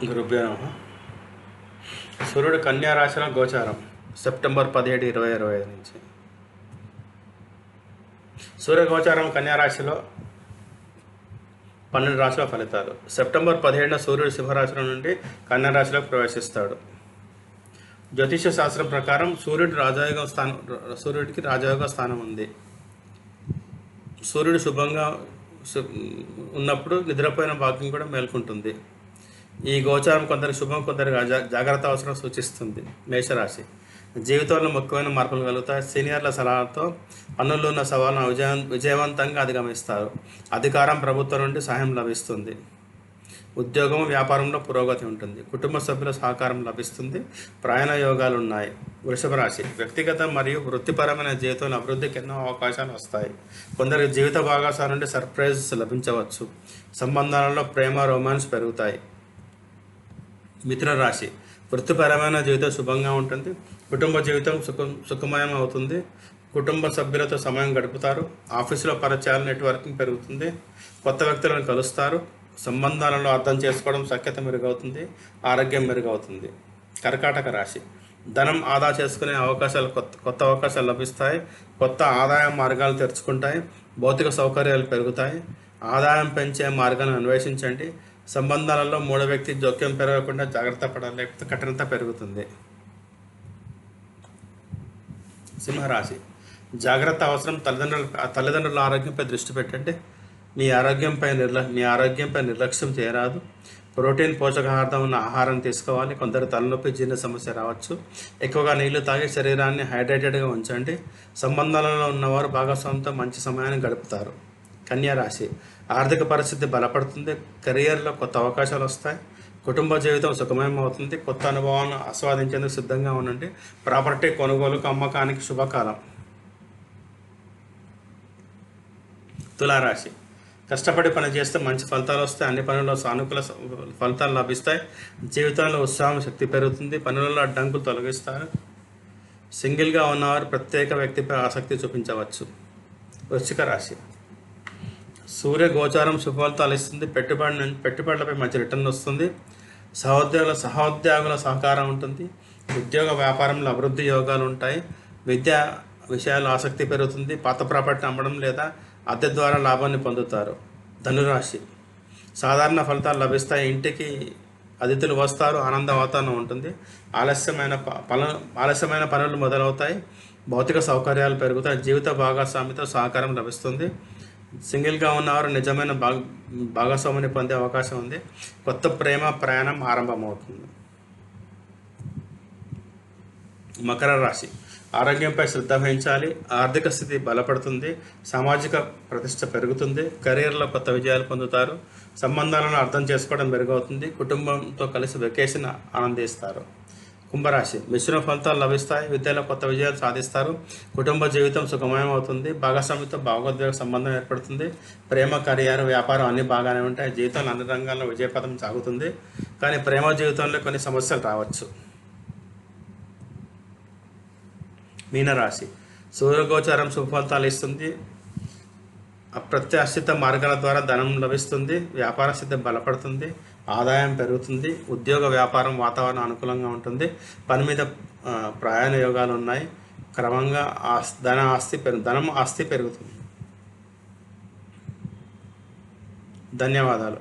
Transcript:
గురుభ్యో నమః. సూర్యుడు కన్యా రాశిలో గోచారం సెప్టెంబర్ 17, 2025 నుంచి. సూర్య గోచారం కన్యా రాశిలో 12 రాశుల ఫలితాలు. సెప్టెంబర్ 17న సూర్యుడు సింహరాశిలో నుండి కన్యా రాశిలోకి ప్రవేశిస్తాడు. జ్యోతిష శాస్త్రం ప్రకారం సూర్యుడికి రాజయోగ స్థానం ఉంది. సూర్యుడు శుభంగా ఉన్నప్పుడు నిద్రపోయిన భాగ్యం కూడా మేల్కొంటుంది. ఈ గోచారం కొందరికి శుభం, కొందరికి జాగ్రత్త అవసరం సూచిస్తుంది. మేషరాశి జీవితంలో ముఖ్యమైన మార్పులు కలుగుతాయి. సీనియర్ల సలహాతో పనుల్లో ఉన్న సవాళ్ళను విజయవంతంగా అధిగమిస్తారు. అధికారం ప్రభుత్వం నుండి సహాయం లభిస్తుంది. ఉద్యోగం, వ్యాపారంలో పురోగతి ఉంటుంది. కుటుంబ సభ్యుల సహకారం లభిస్తుంది. ప్రయాణ యోగాలు ఉన్నాయి. వృషభ రాశి వ్యక్తిగత మరియు వృత్తిపరమైన జీవితంలో అభివృద్ధికి ఎన్నో అవకాశాలు వస్తాయి. కొందరికి జీవిత భాగస్వామి నుండి సర్ప్రైజ్ లభించవచ్చు. సంబంధాలలో ప్రేమ, రొమాన్స్ పెరుగుతాయి. మిథున రాశి వృత్తిపరమైన జీవితం శుభంగా ఉంటుంది. కుటుంబ జీవితం సుఖమయం అవుతుంది. కుటుంబ సభ్యులతో సమయం గడుపుతారు. ఆఫీసులో పరిచయాలు, నెట్వర్కింగ్ పెరుగుతుంది. కొత్త వ్యక్తులను కలుస్తారు. సంబంధాలలో అర్థం చేసుకోవడం, సఖ్యత మెరుగవుతుంది. ఆరోగ్యం మెరుగవుతుంది. కర్కాటక రాశి ధనం ఆదా చేసుకునే అవకాశాలు, కొత్త అవకాశాలు లభిస్తాయి. కొత్త ఆదాయ మార్గాలు తెరుచుకుంటాయి. భౌతిక సౌకర్యాలు పెరుగుతాయి. ఆదాయం పెంచే మార్గాలను అన్వేషించండి. సంబంధాలలో మూడో వ్యక్తి జోక్యం పెరగకుండా జాగ్రత్త పడాలి, లేకపోతే కఠినత పెరుగుతుంది. సింహరాశి జాగ్రత్త అవసరం. తల్లిదండ్రుల ఆరోగ్యంపై దృష్టి పెట్టండి. మీ ఆరోగ్యంపై నిర్లక్ష్యం చేయరాదు. ప్రోటీన్, పోషకాహారం ఉన్న ఆహారం తీసుకోవాలి. కొందరు తలనొప్పి, జీర్ణ సమస్య రావచ్చు. ఎక్కువగా నీళ్లు తాగి శరీరాన్ని హైడ్రేటెడ్గా ఉంచండి. సంబంధాలలో ఉన్నవారు భాగస్వామితో మంచి సమయాన్ని గడుపుతారు. కన్యా రాశి ఆర్థిక పరిస్థితి బలపడుతుంది. కెరియర్లో కొత్త అవకాశాలు వస్తాయి. కుటుంబ జీవితం సుఖమయం అవుతుంది. కొత్త అనుభవాలను ఆస్వాదించేందుకు సిద్ధంగా ఉండండి. ప్రాపర్టీ కొనుగోలుకు, అమ్మకానికి శుభకాలం. తులారాశి కష్టపడి పని చేస్తే మంచి ఫలితాలు వస్తాయి. అన్ని పనుల్లో సానుకూల ఫలితాలు లభిస్తాయి. జీవితంలో ఉత్సాహం, శక్తి పెరుగుతుంది. పనులలో అడ్డంకులు తొలగిస్తారు. సింగిల్గా ఉన్నవారు ప్రత్యేక వ్యక్తిపై ఆసక్తి చూపించవచ్చు. వృశ్చిక రాశి సూర్య గోచారం శుభ ఫలితాలు ఇస్తుంది. పెట్టుబడులపై మంచి రిటర్న్ వస్తుంది. సహోద్యోగుల సహకారం ఉంటుంది. ఉద్యోగ, వ్యాపారంలో అభివృద్ధి యోగాలు ఉంటాయి. విద్యా విషయాలు ఆసక్తి పెరుగుతుంది. పాత ప్రాపర్టీ అమ్మడం లేదా అద్దె ద్వారా లాభాన్ని పొందుతారు. ధనురాశి సాధారణ ఫలితాలు లభిస్తాయి. ఇంటికి అతిథులు వస్తారు. ఆనంద వాతావరణం ఉంటుంది. ఆలస్యమైన పనులు మొదలవుతాయి. భౌతిక సౌకర్యాలు పెరుగుతాయి. జీవిత భాగస్వామితో సహకారం లభిస్తుంది. సింగిల్గా ఉన్నవారు నిజమైన భాగస్వామిని పొందే అవకాశం ఉంది. కొత్త ప్రేమ ప్రయాణం ఆరంభమవుతుంది. మకర రాశి ఆరోగ్యంపై శ్రద్ధ వహించాలి. ఆర్థిక స్థితి బలపడుతుంది. సామాజిక ప్రతిష్ట పెరుగుతుంది. కెరీర్లో కొత్త విజయాలు పొందుతారు. సంబంధాలను అర్థం చేసుకోవడం మెరుగవుతుంది. కుటుంబంతో కలిసి వెకేషన్ ఆనందిస్తారు. కుంభరాశి మిశ్రమ ఫలితాలు లభిస్తాయి. విద్యలో కొత్త విజయాలు సాధిస్తారు. కుటుంబ జీవితం సుఖమయం అవుతుంది. భాగస్వామితో భావోద్వేగ సంబంధం ఏర్పడుతుంది. ప్రేమ, కెరియర్, వ్యాపారం అన్నీ బాగానే ఉంటాయి. జీవితంలో అన్ని రంగాల్లో విజయపథం సాగుతుంది. కానీ ప్రేమ జీవితంలో కొన్ని సమస్యలు రావచ్చు. మీనరాశి సూర్యగోచారం శుభ ఫలితాలు ఇస్తుంది. అప్రత్యాశిత మార్గాల ద్వారా ధనం లభిస్తుంది. వ్యాపార స్థితి బలపడుతుంది. ఆదాయం పెరుగుతుంది. ఉద్యోగ, వ్యాపారం వాతావరణం అనుకూలంగా ఉంటుంది. పని మీద ప్రయాణ యోగాలు ఉన్నాయి. క్రమంగా ధనం ఆస్తి పెరుగుతుంది. ధన్యవాదాలు.